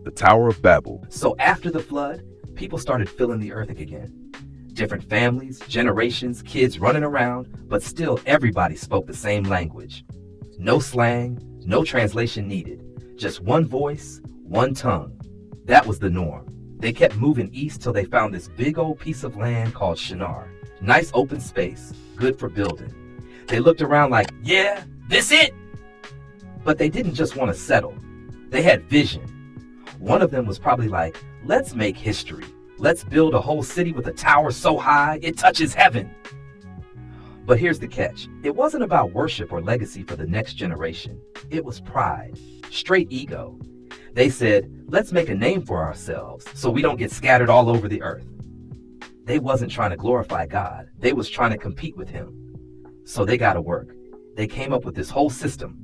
the Tower of Babel. So after the flood, people started filling the earth again. Different families, generations, kids running around, but still everybody spoke the same language. No slang, no translation needed. Just one voice, one tongue. That was the norm. They kept moving east till they found this big old piece of land called Shinar. Nice open space, good for building. They looked around like, yeah, this it? But they didn't just want to settle. They had vision. One of them was probably like, let's make history. Let's build a whole city with a tower so high it touches heaven. But here's the catch. It wasn't about worship or legacy for the next generation. It was pride, straight ego. They said, let's make a name for ourselves so we don't get scattered all over the earth. They wasn't trying to glorify God. They was trying to compete with him. So they got to work. They came up with this whole system,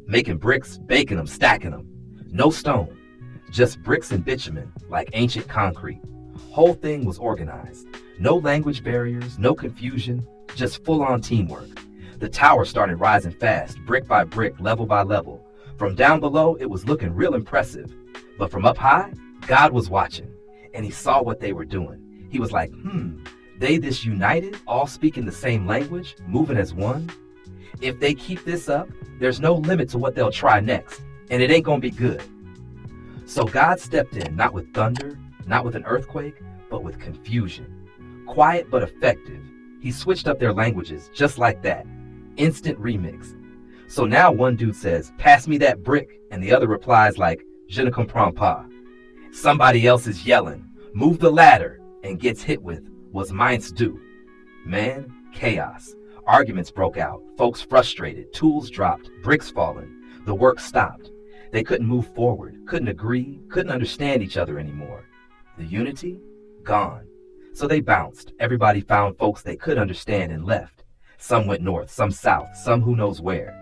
making bricks, baking them, stacking them. No stone, just bricks and bitumen like ancient concrete. Whole thing was organized. No language barriers, no confusion, just full-on teamwork. The tower started rising fast, brick by brick, level by level. From down below, it was looking real impressive. But from up high, God was watching, and he saw what they were doing. He was like, they this united, all speaking the same language, moving as one? If they keep this up, there's no limit to what they'll try next, and it ain't gonna be good. So God stepped in, not with thunder, not with an earthquake, but with confusion. Quiet but effective. He switched up their languages just like that. Instant remix. So now one dude says, pass me that brick, and the other replies like, je ne comprends pas. Somebody else is yelling, move the ladder, and gets hit with, was mine's due. Man, chaos. Arguments broke out, folks frustrated, tools dropped, bricks falling. The work stopped. They couldn't move forward, couldn't agree, couldn't understand each other anymore. The unity? Gone. So they bounced. Everybody found folks they could understand and left. Some went north, some south, some who knows where.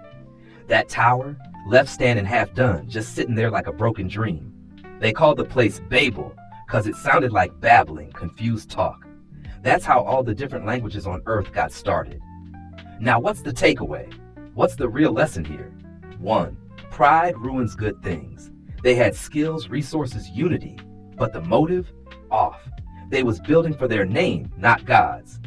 That tower, left standing half done, just sitting there like a broken dream. They called the place Babel, because it sounded like babbling, confused talk. That's how all the different languages on earth got started. Now what's the takeaway? What's the real lesson here? 1. Pride ruins good things. They had skills, resources, unity, but the motive? Off. They was building for their name, not God's.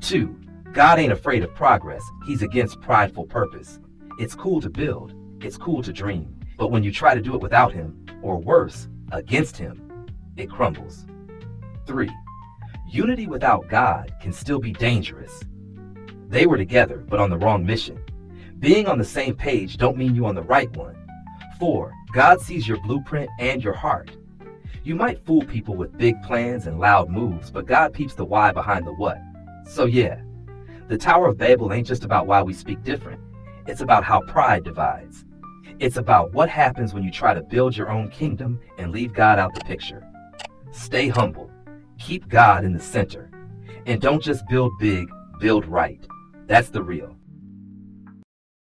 2. God ain't afraid of progress. He's against prideful purpose. It's cool to build. It's cool to dream. But when you try to do it without him, or worse, against him, it crumbles. 3. Unity without God can still be dangerous. They were together, but on the wrong mission. Being on the same page don't mean you on the right one. 4. God sees your blueprint and your heart. You might fool people with big plans and loud moves, but God peeps the why behind the what. So yeah, the Tower of Babel ain't just about why we speak different. It's about how pride divides. It's about what happens when you try to build your own kingdom and leave God out the picture. Stay humble. Keep God in the center. And don't just build big, build right. That's the real.